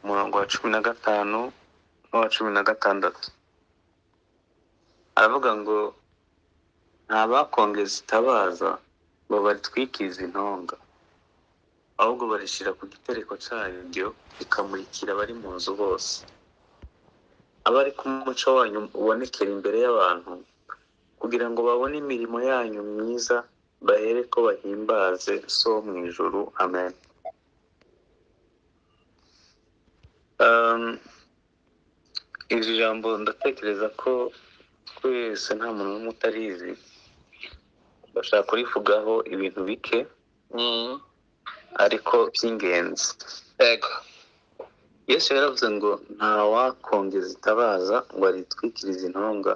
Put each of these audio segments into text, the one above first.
umurongo wa 15 n'uwa 16 aravuga ngo nta bakongeza itabaza ngo baritwikize intonga, ahubwo barishyira ku gitereko cyayo rikamurikira abari mu nzu bose. Abari ku muco wanyu ubonekera imbere y'abantu, kugira ngo babone imirimo yanyu myiza, bahere ko bahimbaze so mu ijuru. Amen. Iri jambo ndatekereza ko twese nta muntu n'umwe utarizi. Bashaka kurivugaho ibintu bike ariko by'ingenzi. Yego. Yesu yaravuze ngo nta wakongeza itabaza ngo aritwikirize intonga,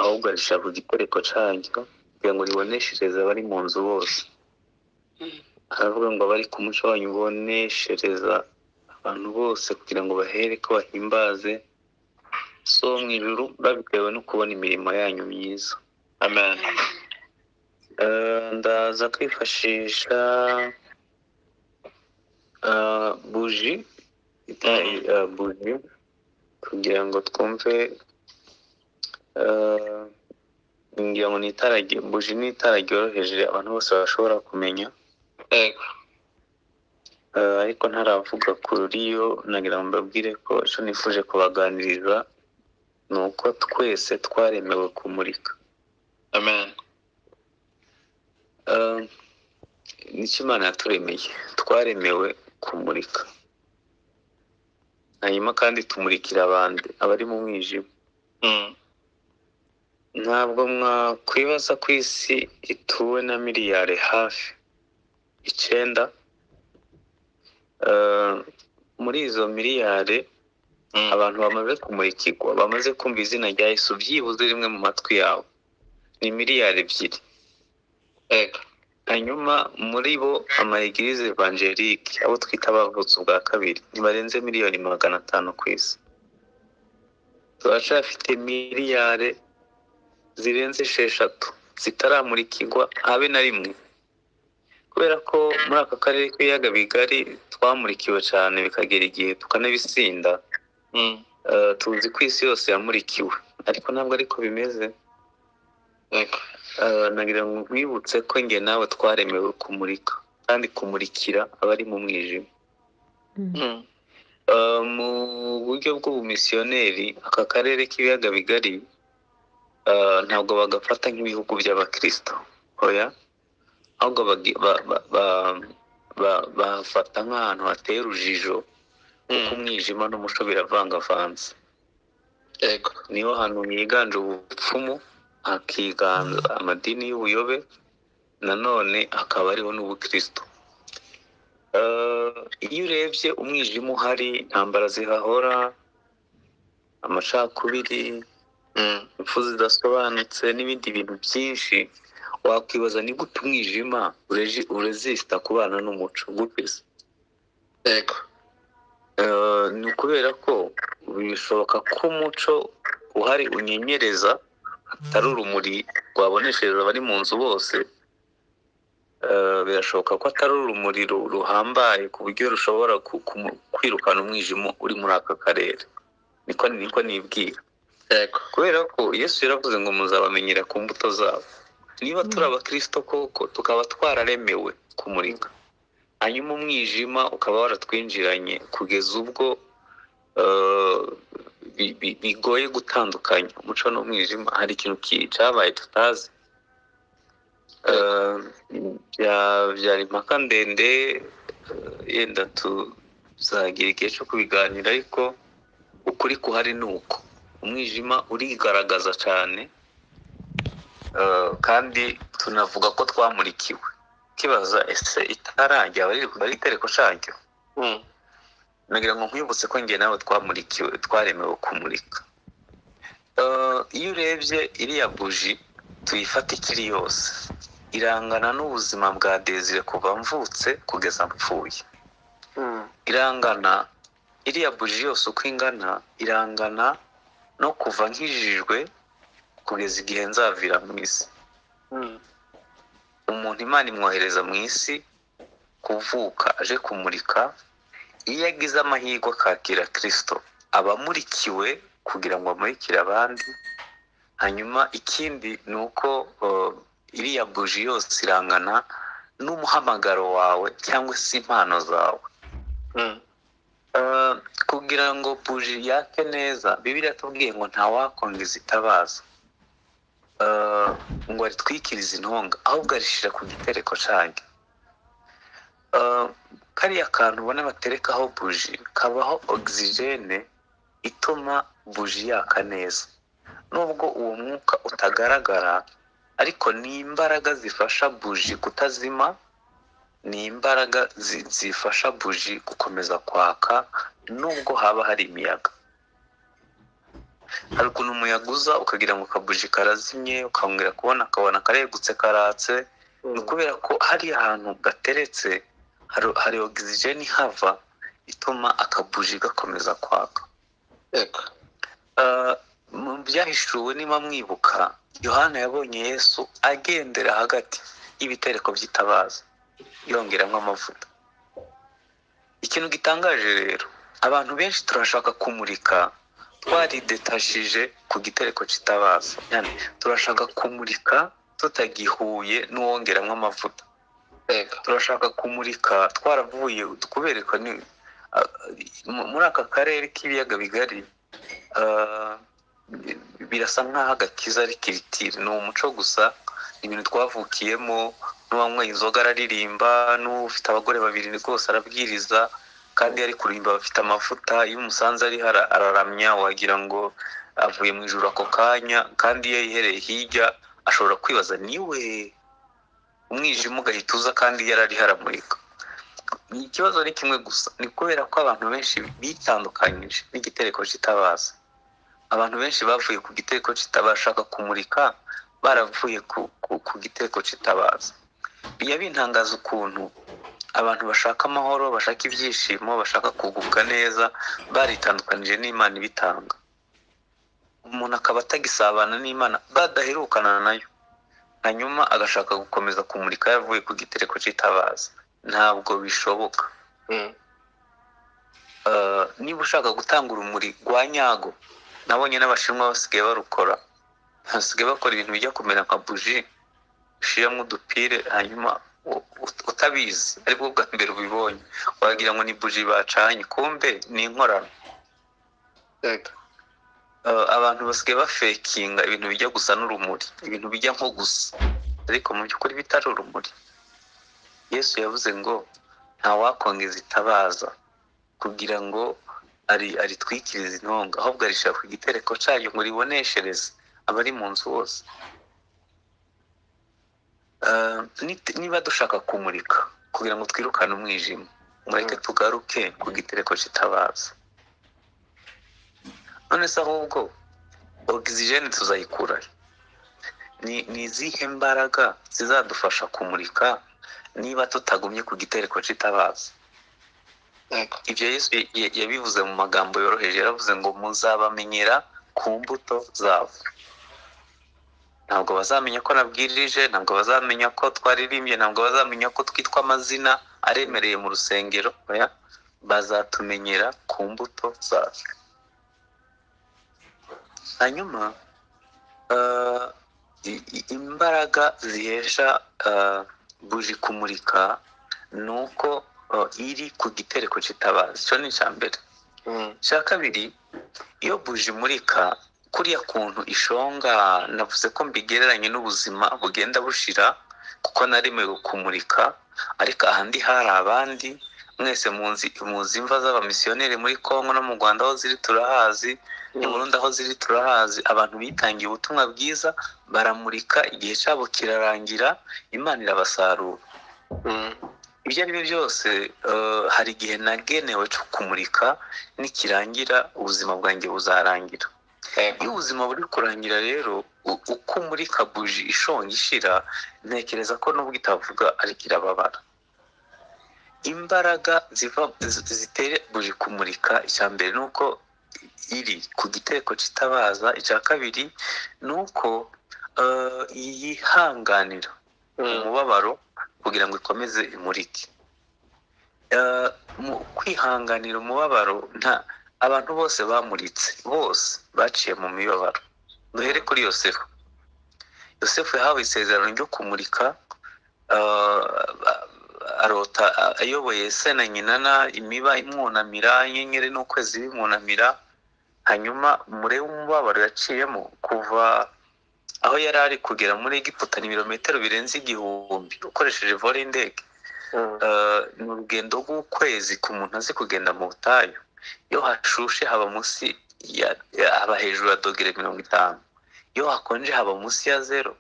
ahubwo arishyira ku gitereko cyaryo kugira ngo riboneshereze abari mu nzu bose. Aravuga ngo abari ku muco wanyu uboneshereza abantu bose kugira ngo bahere ko bahimbaze so mu ijuru, babitewe no kubona imirimo yanyu myiza. Amen. Ndaza kwifashisha buji kugira ngo twumve. Ngira ngo buji ni itara ryoroheje abantu bose bashobora kumenya. Yego. Ariko ntaravuga kuri yo, nagira ngo mbabwire ko icyo nifuje kubaganiriza ni uko twese twaremewe kumurika. Amen. Nicyo Imana yaturemeye, twaremewe kumurika, hanyuma kandi tumurikira abandi abari mu mwijima. Ntabwo mwakwibaza ko isi ituwe na miliyari hafi 9. Muri izo miliyari abantu bamaze kumurikirwa, bamaze kumva izina rya Yesu byibuze rimwe mu matwi yawe, ni miliyari 2. Yego. Hanyuma muri bo ama-Eglise evangelique, abo twita abavutse ubwa kabiri, ntibarenze miliyoni 500 ku isi. Turacafite miliyari zirenze 6 zitaramurikirwa habe na rimwe, kubera ko muri aka karere k'ibiyaga bigari twamurikiwe cyane bikagera igihe tukanabisinda. Tuzi ko isi yose yamurikiwe, ariko ntabwo ariko bimeze. Yego. Nagira ngo nkwibutse ko nge nawe twaremewe kumurika kandi kumurikira abari mu mwijima. Mu buryo bw'ubumisiyoneri, aka karere k'ibiyaga bigari ntabwo bagafata nk'ibihugu by'abakristo, oya, ahubwo bafata nk'ahantu hateye urujijo, kuko umwijima n'umuco biravangavanze. Yego. Niho hantu higanje ubupfumu, hakiganza amadini y'ubuyobe, nanone hakaba ariho n'ubukristo. Iyo urebye umwijima uhari, intambara zihahora, amacakubiri, impfu zidasobanutse n'ibindi bintu byinshi, wakwibaza ni gute umwijima urezisita kubana n'umuco gute? Yego. Ni ukubera ko bishoboka ko umuco uhari unyenyereza, atari urumuri rwaboneshereza abari mu nzu bose. Birashoboka ko atari urumuri ruhambaye ku buryo rushobora kwirukana umwijima uri muri aka karere. Niko nibwira. Yego. Kubera ko Yesu yaravuze ngo muzabamenyera ku mbuto zabo. Niba turi abakristo koko, tukaba twararemewe kumurika, hanyuma umwijima ukaba waratwinjiranye kugeza ubwo bigoye gutandukanya umuco n'umwijima, hari ikintu cyabaye tutazi. Byari impaka ndende, yenda tuzagira igihe cyo kubiganira, ariko ukuri kuhari ni uko umwijima urigaragaza cyane, kandi tunavuga ko twamurikiwe. Kibaza ese itarangiye bari itereko cyaryo? Nagira ngo nkwibutse ko nge nawe twamurikiwe, twaremewe kumurika. Iyo urebye iriya buji tuyifata ikiri yose, irangana n'ubuzima bwa Desire kuva mvutse kugeza mpfuye. irangana, iriya buji yose uko ingana irangana no kuva nkijijwe kugeza igihe nzavira mu isi. Umuntu Imana imwohereza mu isi kuvuka aje kumurika, iyo agize amahirwe akakira Kristo aba amurikiwe kugira ngo amurikire abandi. Hanyuma ikindi ni uko iriya buji yose irangana n'umuhamagaro wawe cyangwa se impano zawe. Kugira ngo buji yake neza, Bibiliya tubwiye ngo ntawakongeza itabaza ngo aritwikirize intonga, ahubwo arishira ku gitereko cyanyu. Kariya kantu ubona baterekaho buji kabaho ogisijene ituma buji yaka neza. Nubwo uwo mwuka utagaragara, ariko ni imbaraga zifasha buji kutazima, ni imbaraga zifasha buji gukomeza kwaka nubwo haba hari imiyaga. Hari ukuntu umuyaga uza ukagira ngo akabuji karazimye, ukongera ukabona karegutse karatse. Ni ukubera ko hari ahantu gateretse hari ogisijeni ihava ituma akabuji gakomeza kwaka. Mu byahishuwe niba mwibuka, Yohana yabonye Yesu agendera hagati y'ibitereko by'itabaza yongeramo amavuta. Ikintu gitangaje rero, abantu benshi turashaka kumurika twaridetashije ku gitereko cy'itabaza, yani turashaka kumurika tutagihuye n'uwongeramo amavuta. Turashaka kumurika twaravuye kubereka muri aka karere k'ibiyaga bigari. Birasa nk'aho agakiza ari kiritiri, ni umuco gusa, ibintu twavukiyemo. N'uwanyweye inzoga araririmba, n'ufite abagore babiri rwose arabwiriza, kandi ari kuririmba bafite amavuta. Iyo umusanze ari araramya wagira ngo avuye mu ijuru ako kanya, kandi iyo yihereye hirya ashobora kwibaza niwe, umwijima ugahita uza kandi yari ari haramurika. Ikibazo ni kimwe gusa, ni kubera ko abantu benshi bitandukanyije n'igitereko cy'itabaza. Abantu benshi bavuye ku gitereko cy'itabaza kumurika, baravuye ku gitereko cy'itabaza. Bijya bintangaza ukuntu abantu bashaka amahoro, bashaka ibyishimo, bashaka kugubwa neza, baritandukanije n'Imana ibitanga. Umuntu akaba atagisabana n'Imana, badaherukana nayo, hanyuma agashaka gukomeza kumurika yavuye ku gitereko cy'itabaza. Ntabwo bishoboka. Niba ushaka gutanga urumuri rwa nyago, nabonye n'Abashinwa basigaye barukora, basigaye bakora ibintu bijya kumera nka buji, ushyiramo udupire, hanyuma utabizi aribwo bwa mbere ubibonye wagira ngo ni buji bacanye, kumbe ni inkorano. Abantu basigaye bafekinga ibintu bijya gusa n'urumuri, ibintu bijya nko gusa, ariko mu by'ukuri bitari urumuri. Yesu yavuze ngo ntawakongeza itabaza kugira ngo aritwikirize intonga, ahubwo arishaka ku gitereko cyayo ngo riboneshereze abari mu nzu bose. Niba dushaka kumurika kugira ngo twirukane umwijima, mureke tugaruke ku gitereko cy'itabaza. None se ahubwo ogisijeni tuzayikurahe? Ni izihe mbaraga zizadufasha kumurika niba tutagumye ku gitereko cy'itabaza? Ibyo Yesu yabivuze mu magambo yoroheje, yaravuze ngo muzabamenyera ku mbuto zabo. Ntabwo bazamenya ko nabwirije, ntabwo bazamenya ko twaririmbye, ntabwo bazamenya ko twitwa amazina aremereye mu rusengero. Bazatumenyera ku mbuto zacu. Hanyuma imbaraga zihesha buji kumurika ni uko iri ku gitereko cy'itabaza. Icyo ni icya mbere. Icya kabiri, iyo buji imurika kuriya kuntu ishonga, navuze ko mbigereranye n'ubuzima bugenda bushira, kuko naremewe kumurika, ariko ahandi hari abandi. Mwese muzi imva z'abamisiyoneri muri Kongo no mu Rwanda aho ziri turahazi, i Burundi aho ziri turahazi. Abantu bitangiye ubutumwa bwiza, baramurika, igihe cyabo kirarangira, Imana irabasarura. Ibyo ari byo byose, hari igihe nagenewe cyo kumurika, nikirangira ubuzima bwanjye buzarangira. Iyo ubuzima buri kurangira rero, uko umurika buji ishonga ishira, ntekereza ko nubwo itavuga ariko irababara. imbaraga zitera buji kumurika, icya mbere ni uko iri ku gitereko cy'itabaza, icya kabiri ni uko yihanganira umubabaro kugira ngo ikomeze imurike. Mu kwihanganira umubabaro, abantu bose bamuritse, bose baciye mu mibabaro. Duhere kuri Yosefu. Yosefu yahawe isezerano ryo kumurika, arota ayoboye se na nyina, imiba imwunamira, inyenyeri n'ukwezi bimwunamira. Hanyuma murebe umubabaro yaciyemo kuva aho yari ari kugera muri Egiputa, ni ibirometero birenze 1000 ukoresheje vore y'indege. Ni urugendo rw'ukwezi ku muntu azi kugenda mu butayu. Iyo hashushe haba munsi haba hejuru ya dogere 50, iyo hakonje haba munsi ya 0.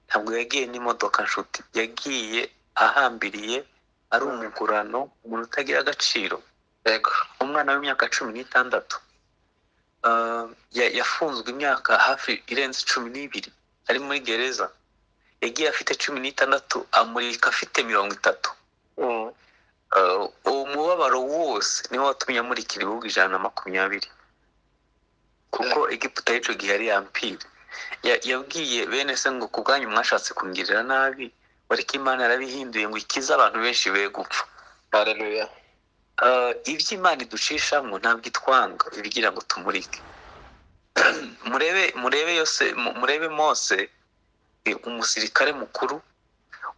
Ntabwo yagiye n'imodoka nshuti, yagiye ahambiriye, ari umugurano, umuntu utagira agaciro. Umwana w'imyaka 16 yafunzwe imyaka hafi irenze 12, ari muri gereza. Yagiye afite 16, amurika afite 30. Umubabaro wose niwo watumye amurikira ibihugu 120, kuko Egiputa y'icyo gihe yari yampire. Yabwiye bene se ngo kubwanyu mwashatse kungirira nabi, ariko Imana yarabihinduye ngo ikize abantu benshi be gupfa. Haleluya. Iby'Imana iducishamo ntabwo itwanga, ibigira ngo tumurike. murebe Mose, umusirikare mukuru,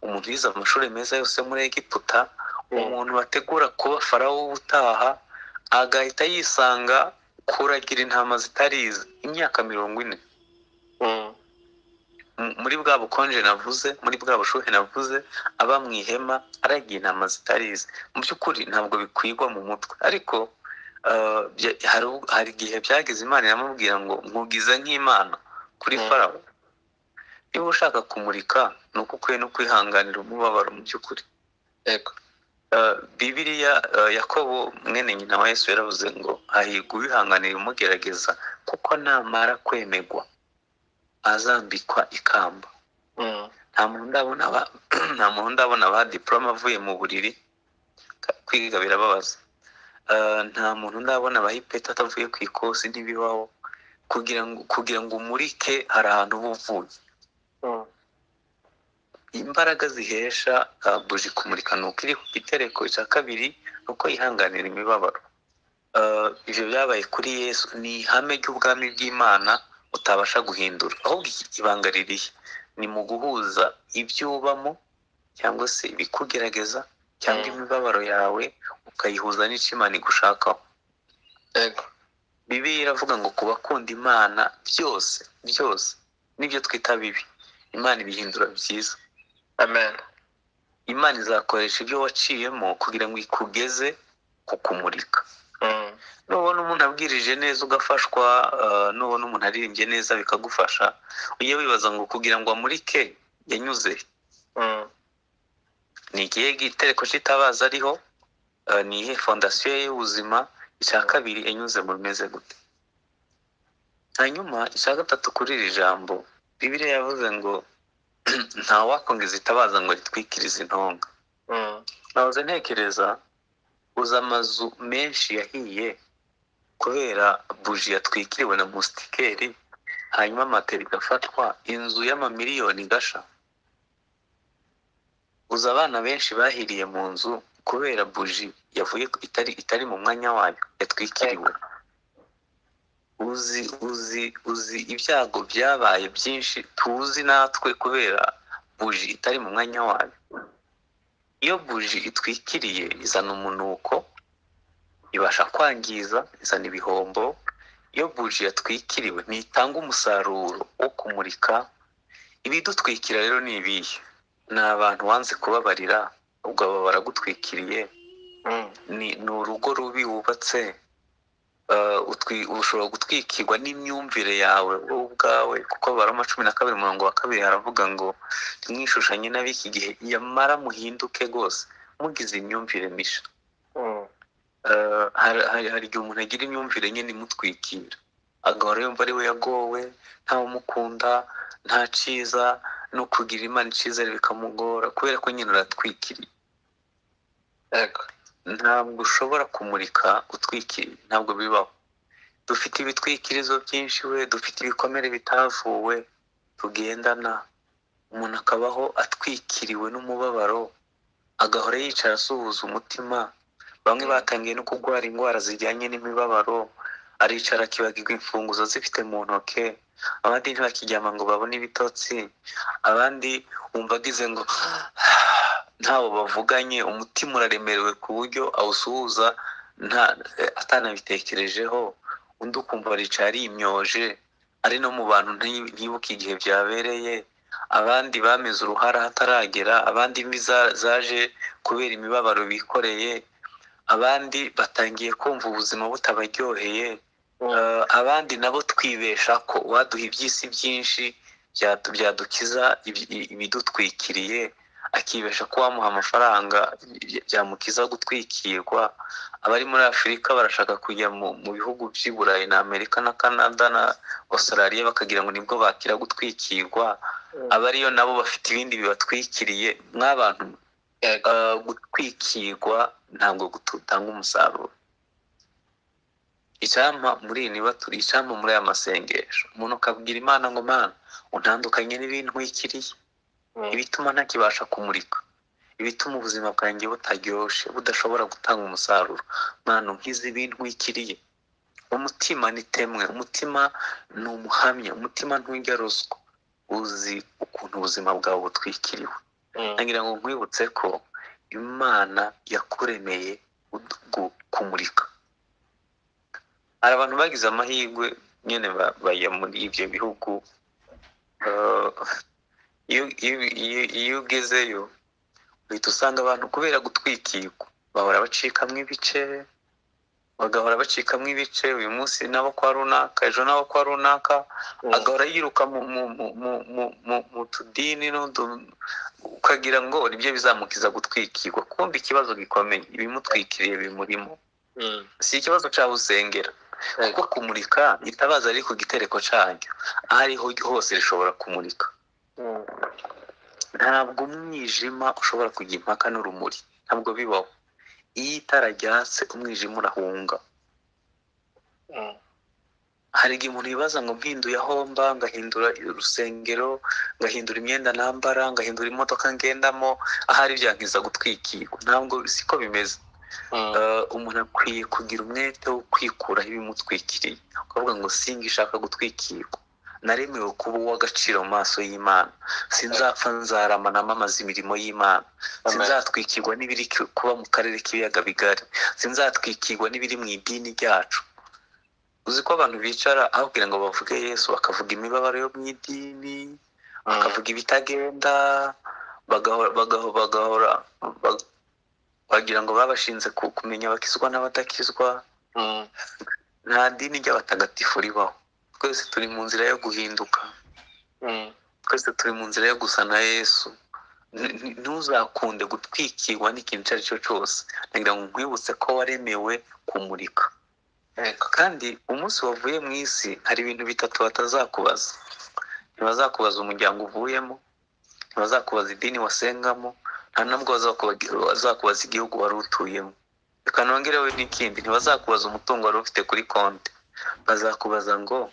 umuntu wize amashuri meza yose muri Egiputa, umuntu bategura kuba farawo w'ubutaha, agahita yisanga kuragira intama zitarize imyaka 40. Muri bwa bukonje navuze, muri bwa bushuhe navuze, aba mu ihema aragiye intama zitarize. Mu by'ukuri ntabwo bikwigwa mu mutwe, ariko hari igihe byageze Imana iramubwira ngo nkugize nk'Imana kuri farawo. Niba ushaka kumurika, ni uko ukwiye no kwihanganira umubabaro mu by'ukuri. Bibiliya, Yakobo mwene nyina wa Yesu yaravuze ngo hahirwa uwihanganira umugerageza, kuko namara kwemegwa azambikwa ikamba. Nta muntu ndabona ba diploma avuye mu buriri, kwiga birababaza. Nta muntu ndabona bahipeta atavuye ku ikosi, ntibibaho. Kugira ngo umurike hari ahantu uba uvuye. Imbaraga zihesha buji kumurika ni uko iri ku gitereko, icya kabiri ni uko yihanganira imibabaro. Ibyo byabaye kuri Yesu, ni ihame ry'ubwami bw'Imana utabasha guhindura. Ahubwo ibanga ririhe ni mu guhuza ibyo ubamo, cyangwa se ibikugerageza, cyangwa imibabaro yawe, ukayihuza n'icyo Imana igushakaho. Bibiliya iravuga ngo kubakunda Imana byose n'ibyo twita bibi, Imana ibihindura byiza. Amen. Imana izakoresha ibyo waciyemo kugira ngo ikugeze ku kumurika. Nubona umuntu abwirije neza ugafashwa, nubona umuntu aririmbye neza bikagufasha, ujye wibaza ngo kugira ngo amurike yanyuze. Ni igihe gitereko cy'itabaza ariho, ni ihe fondasiyo y'ubuzima, icya kabiri yanyuze mu bimeze gute. Hanyuma icya gatatu kuri iri jambo, Bibiliya yavuze ngo nta wakongeza itabaza ngo ritwikirize intonga. Nahoze ntekereza, uza amazu menshi yahiye kubera buji yatwikiriwe na mustikeri, hanyuma amatera igafatwa, inzu y'amamiliyoni igasha. Uza abana benshi bahiriye mu nzu kubera buji yavuye itari mu mwanya wayo, yatwikiriwe. Uzi ibyago byabaye byinshi tuzi natwe kubera buji itari mu mwanya wayo. Iyo buji itwikiriye izana umunuko, ibasha kwangiza, izana ibihombo. Iyo buji yatwikiriwe ntitanga umusaruro wo kumurika. Ibidutwikira rero ni ibihe? Ni abantu wanze kubabarira, ubwo aba baragutwikiriye. Ni urugo rubi wubatse, ushobora gutwikirwa n'imyumvire yawe wowe ubwawe, kuko Abaroma 12:2 haravuga ngo ntimwishushanye n'ab'iki gihe, yamara muhinduke rwose mugize imyumvire misha. Hari igihe umuntu agira imyumvire nyine imutwikira, agahora yumva ari we yagowe, ntawumukunda, nta cyiza, no kugira Imana icyizere bikamugora kubera ko nyine uratwikiriye. ntabwo ushobora kumurika utwikiriye, ntabwo bibaho. Dufite ibitwikirizo byinshi we, dufite ibikomere bitavuwe tugendana, umuntu akabaho atwikiriwe n'umubabaro, agahora yicara asuhuza umutima. Bamwe batangiye no kurwara indwara zijyanye n'imibabaro, aricara akibagirwa imfunguzo zifite mu ntoke, abandi ntibakiryama ngo babone ibitotsi, abandi wumva agize ngo ntawo bavuganye, umutima uraremerewe ku buryo awusuhuza atanabitekerejeho, undi ukumva aricaye arimyoje, ari no mu bantu ntibuke igihe byabereye. Abandi bameze uruhara hataragera, abandi imvi zaje kubera imibabaro bikoreye, abandi batangiye kumva ubuzima butabaryoheye, abandi nabo twibesha ko waduha iby'isi byinshi byadukiza ibidutwikiriye, akibesha ko wamuha amafaranga byamukiza gutwikirwa. Abari muri Afurika barashaka kujya mu bihugu by'i Burayi na Amerika na Canada na Australia bakagira ngo nibwo bakira gutwikirwa. Abariyo nabo bafite ibindi bibatwikiriye. Mw'abantu gutwikirwa ntabwo gutanga umusaruro. Icyampa muri iyi niba turi icyampa muri aya masengesho, umuntu akabwira Imana ngo Mana untandukanye n'ibintwikiriye, ibituma ntakibasha kumurika, ibituma ubuzima bwanjye butaryoshye budashobora gutanga umusaruro. Mana unkize ibintwikiriye. Umutima ni temwe, umutima ni umuhamya, umutima ntujya ruswa, uzi ukuntu ubuzima bwawe butwikiriwe. Nagira ngo nkwibutse ko Imana yakuremeye kumurika. Hari abantu bagize amahirwe nyine bajya muri ibyo bihugu, iyo ugezeyo uhita usanga abantu kubera gutwikirwa bahora bacikamo ibice, bagahora bacikamo ibice, uyu munsi nabo kwa runaka, ejo nabo kwa runaka, agahora yiruka mu tudini ukagira ngo nibyo bizamukiza gutwikirwa. Kumva ikibazo gikomeye, ibimutwikiriye bimurimo, si ikibazo cy'abusengera, kuko kumurika itabaza ari ku gitereko cyaryo, aho ariho hose rishobora kumurika. Ntabwo umwijima ushobora kujya impaka n'urumuri, ntabwo bibaho. Iyo itara ryatse umwijima urahunga. Hari igihe umuntu yibaza ngo mpinduye aho mba, ngahindura urusengero, ngahindura imyenda nambara, ngahindura imodoka ngendamo, ahari byankiza gutwikirwa. Ntabwo siko bimeze. Umuntu akwiye kugira umwete wo kwikuraho ibimutwikiriye, ukavuga ngo singishaka gutwikirwa, naremewe kuba uw'agaciro mu maso y'Imana, sinzapfa nzarama namamaza imirimo y'Imana, sinzatwikirwa n'ibiri kuba mu karere k'ibiyaga bigari, sinzatwikirwa n'ibiri mu idini ryacu. Uzi ko abantu bicara aho kugira ngo bavuge Yesu, bakavuga imibabaro yo mu idini, bakavuga ibitagenda, bagahora bagira ngo babashinze kumenya abakizwa n'abadakizwa. Nta dini ry'abatagatifu ribaho. Twese turi mu nzira yo guhinduka, twese turi mu nzira yo gusa na Yesu. Ntuzakunde gutwikirwa n'ikintu icyo ari cyo cyose. Nagira ngo nkwibutse ko waremewe kumurika. Kandi umunsi wavuye mu isi hari ibintu bitatu batazakubaza. Ntibazakubaza umuryango uvuyemo, ntibazakubaza idini wasengamo, nta nabwo bazakubaza igihugu wari utuyemo. Reka nongereho n'ikindi, ntibazakubaza umutungo wari ufite kuri konti. Bazakubaza ngo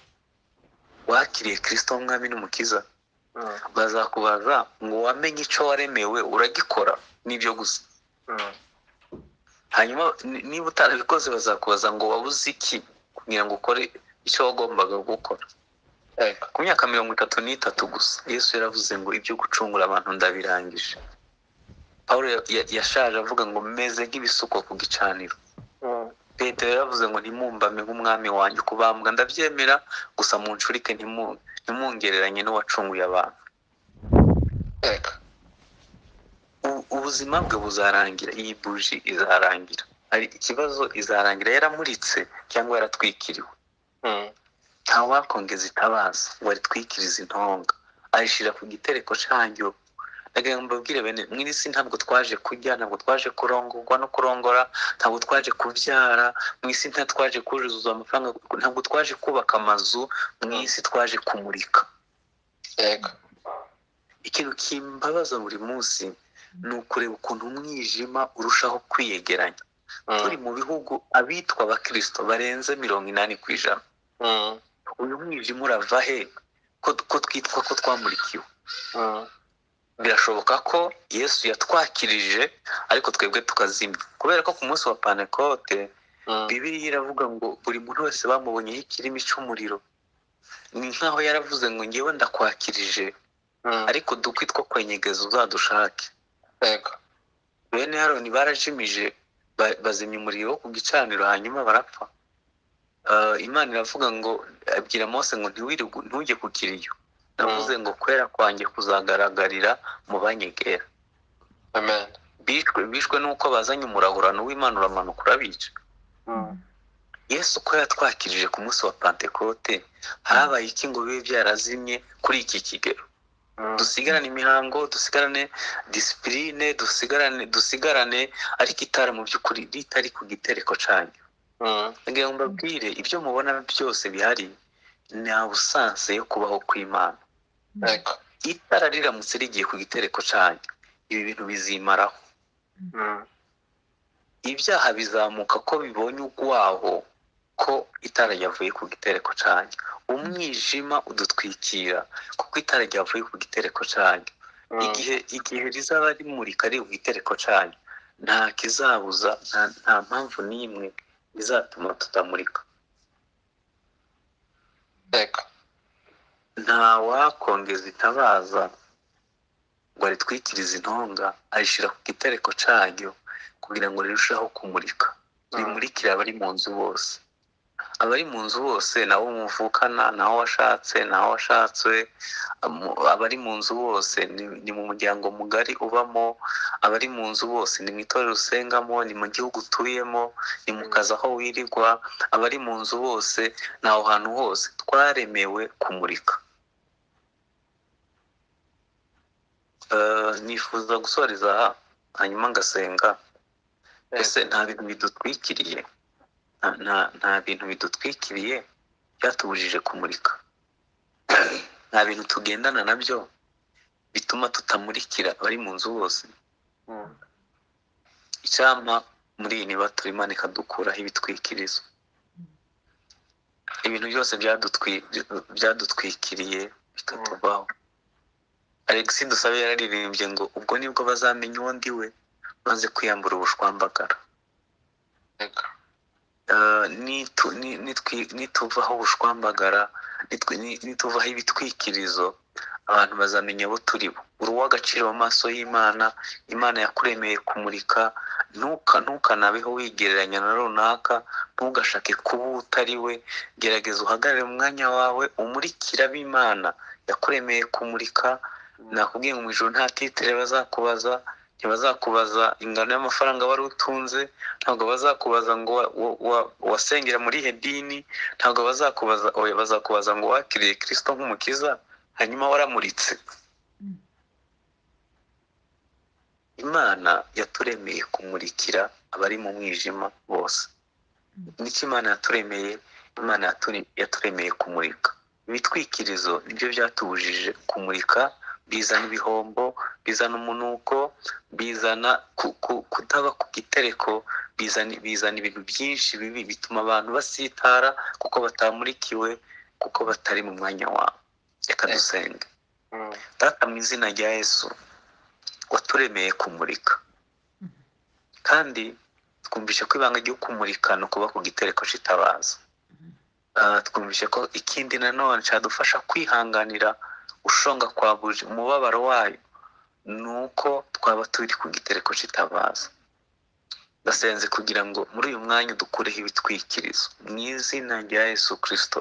wakiriye Kristo umwami n'umukiza. Bazakubaza ngo wamenye icyo waremewe uragikora, nibyo gusa. Hanyuma niba utarabikoze bazakubaza ngo wabuze iki kugira ngo ukore icyo wagombaga gukora. Ku myaka 33 gusa Yesu yaravuze ngo ibyo gucungura abantu ndabirangije. Pawulo yashaje avuga ngo meze nk'ibisuko ku gicaniro. Petero yaravuze ngo ntimumbame nk'umwami wanjye, kubambwa ndabyemera, gusa munshurike ntimungereranye n'uwacunguye abantu. Ubuzima bwe buzarangira, iyi buji izarangira. Ari ikibazo izarangira yaramuritse cyangwa yaratwikiriwe. Nta wakongeza itabaza ngo aritwikirize intonga, ayishyira ku gitereko cyanjyo. Ndagira ngo mbabwire bene, mu isi ntabwo twaje kurya, ntabwo twaje kurongorwa no kurongora, ntabwo twaje kubyara, mu isi twaje kuzuza amafaranga, ntabwo twaje kubaka amazu, mu isi twaje kumurika. Ikintu kimbabaza buri munsi ni ukureba ukuntu umwijima urushaho kwiyegeranya. turi mu bihugu abitwa abakristo barenze 80%. uyu mwijima urava he ko twitwa ko twamurikiwe? birashoboka ko Yesu yatwakirije ariko twebwe tukazimya, kubera ko ku munsi wa Pentekote Bibiliya iravuga ngo buri muntu wese bamubonyeho ikirimi cy'umuriro. Ni nkaho yaravuze ngo ngewe ndakwakirije ariko dukwi two kwenyegeza uzadushake. Bene Aroni barajimije bazimya umuriro ku gicaniro hanyuma barapfa. Imana iravuga ngo abwira Mose ngo ntujye ku kiriyo, navuze ngo kwera kwanjye kuzagaragarira mu banyegera. Amen. Bishwe nuko bazanye umurahurano w'Imana uramanuka urabica. Yesu ko yatwakirije ku munsi wa Pentekote, habaye iki ngo bibe byarazimye kuri iki kigero? Dusigarane imihango, dusigarane disipurine, dusigarane ariko itara mu by'ukuri ritari ku gitereko cyanyu. Ngira ngo mbabwire ibyo mubona byose bihari ni abusanse yo kubaho kw'Imana. Itara riramutse rigiye ku gitereko cyanyu, ibi bintu bizimaraho. Ibyaha bizamuka ko bibonye ugwaho ko itara ryavuye ku gitereko cyanyu. Umwijima udutwikira kuko itara ryavuye ku gitereko cyanyu. Igihe rizaba rimurika riri ku gitereko cyanyu, nta kizabuza, nta mpamvu n'imwe izatuma tutamurika. Nta wakongeza itabaza ngo aritwikirize intonga ayishyira ku gitereko cyayo kugira ngo rirusheho kumurika, rimurikire abari mu nzu bose. Abari mu nzu bose, nawo muvukana, nawo washatse, nawo washatswe, abari mu nzu bose ni mu muryango mugari ubamo, abari mu nzu bose ni mu itorero usengamo, ni mu gihugu utuyemo, ni mu kazi aho wirirwa, abari mu nzu bose ni aho hantu hose twaremewe kumurika. Nifuza gusoreza hanyuma ngasenga. Ese nta bintu bidutwikiriye, nta bintu bidutwikiriye byatubujije kumurika? Nta bintu tugendana nabyo bituma tutamurikira abari mu nzu bose? Icyampa muri iyi niba turimo ikadukuraho ibitwikirizo. Ibintu byose byadutwikiriye bikatuvaho. Alexis Dusabe yararirimbye ngo ubwo nibwo bazamenya uwo ndi we, maze kwiyambura ubushwambagara. Nituvaho ubushwambagara, nituvaho ibitwikirizo, abantu bazamenya abo turi bo. Uri uw'agaciro mu maso y'Imana. Imana yakuremeye kumurika. Ntukanabeho wigereranya na runaka, ntugashake kuba utari we. Gerageza uhagarare mu mwanya wawe, umurikira b'Imana yakuremeye kumurika. Nakubwiye mu ijoro nta titire bazakubaza, ntibazakubaza ingano y'amafaranga wari utunze, ntabwo bazakubaza ngo wasengera muri hedini, ntabwo bazakubaza ngo wakiriye Kristo nk'umukiza hanyuma waramuritse. Imana yaturemeye kumurikira abari mu mwijima bose. Niki Imana yaturemeye? Imana yaturemeye kumurika. Ibitwikirizo nibyo byatubujije kumurika. Bizana ibihombo, bizana umunuko, bizana kutaba ku gitereko, bizana ibintu byinshi bibi bituma abantu basitara kuko batamurikiwe, kuko batari mu mwanya wabo. Reka dusenge. Data, mu izina rya Yesu, waturemeye kumurika, kandi twumvishe ko ibanga ryo kumurika no kuba ku gitereko cy'itabaza. Twumvishe ko ikindi nanone cyadufasha kwihanganira ushonga kwa buje umubabaro wayo nuko twaba turi ku gitereko cy'itabaza. Ndasenze kugira ngo muri uyu mwanya dukureho ibitwikirizo mu izina rya Yesu Kristo.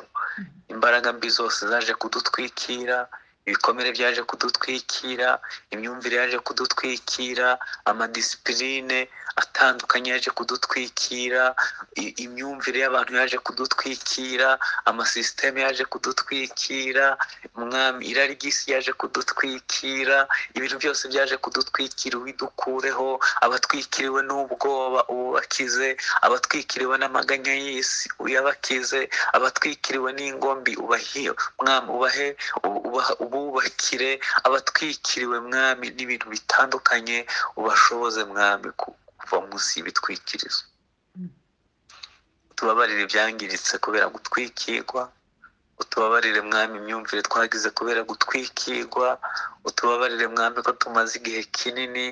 Imbaraga mbi zose zaje kudutwikira, ibikomere byaje kudutwikira, imyumvire yaje kudutwikira, amadisipurine atandukanye yaje kudutwikira, imyumvire y'abantu yaje kudutwikira, amasisiteme yaje kudutwikira, mwami irari ry'isi yaje kudutwikira, ibintu byose byaje kudutwikira. Ubidukureho. Abatwikiriwe n'ubwoba ubakize, abatwikiriwe n'amaganya y'isi uyabakize, abatwikiriwe n'ingombi ubahiye mwami, ububakire, abatwikiriwe mwami n'ibintu bitandukanye ubashoboze mwami kuva munsi y'ibitwikirizo. utubabarire ibyangiritse kubera gutwikirwa, utubabarire mwami imyumvire twagize kubera gutwikirwa, utubabarire mwami ko tumaze igihe kinini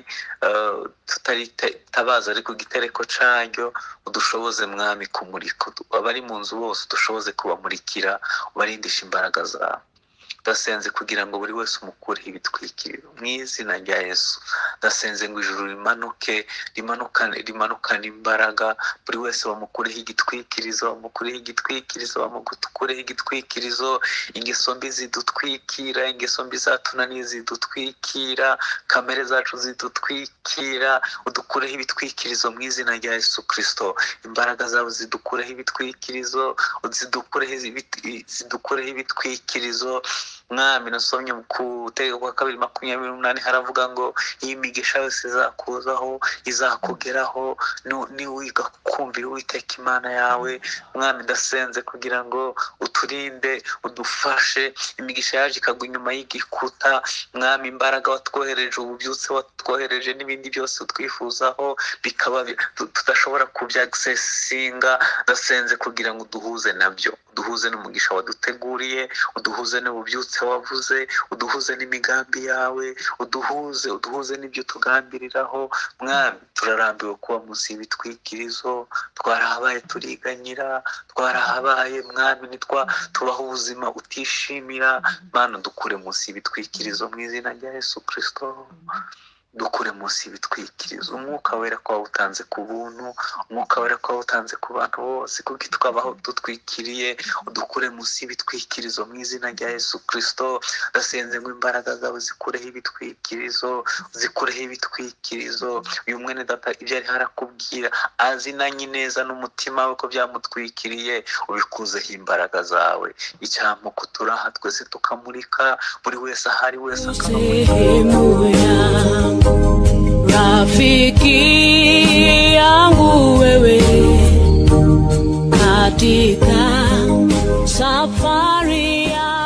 tutaritabaza ariko igitereko cyaryo, udushoboze mwami kumurika abari mu nzu bose, udushoboze kubamurikira, ubarindisha imbaraga zawe. Ndasenze kugira ngo buri wese umukureho ibitwikiriro mu izina rya Yesu. Ndasenze ngo ijuru rimanukane imbaraga, buri wese bamukureho igitwikirizo, bamukureho igitwikirizo, ingeso mbi zidutwikira, ingeso mbi zatunaniye zidutwikira, kamere zacu zidutwikira, udukureho ibitwikirizo mu izina rya Yesu Kristo. Imbaraga zawe zidukureho ibitwikirizo, zidukureho ibitwikirizo. Mwami, nasomye ku Gutegeka kwa 2:28 haravuga ngo iyi migisha yose izakuzaho, izakugeraho niwiga kumvira Uwiteka Imana yawe. Mwami, ndasenze kugira ngo uturinde, udufashe. Imigisha yaje ikagwa inyuma y'igikuta. Mwami, imbaraga watwohereje, ububyutse watwohereje n'ibindi byose utwifuzaho bikaba tudashobora kubyaccessinga. Ndasenze kugira ngo uduhuze nabyo, uduhuze n'umugisha waduteguriye, uduhuze n'ububyutse wavuze, uduhuze n'imigambi yawe, uduhuze n'ibyo tugambiriraho. Mwami, turarambiwe kuba munsi y'ibitwikirizo, twarahabaye turiganyira, twarahabaye mwami tubaho ubuzima utishimira. Mana, dukure munsi y'ibitwikirizo mu izina rya Yesu Kristo. Dukure munsi y'ibitwikirizo. Umwuka wera ko wawutanze ku buntu, umwuka wera ko wawutanze ku bantu bose, kuko twabaho dutwikiriye. Udukure munsi y'ibitwikirizo mu izina rya Yesu Kristo. Ndasenze ngo imbaraga zawe zikureho ibitwikirizo, uyu mwene data ibyo ari harakubwira azinanye neza n'umutima we ko byamutwikiriye, ubikuzeho imbaraga zawe. Icyamuko turaha twese tukamurika, buri wese ahari wese akabamurika. Rafiki yangu wewe katika safari ya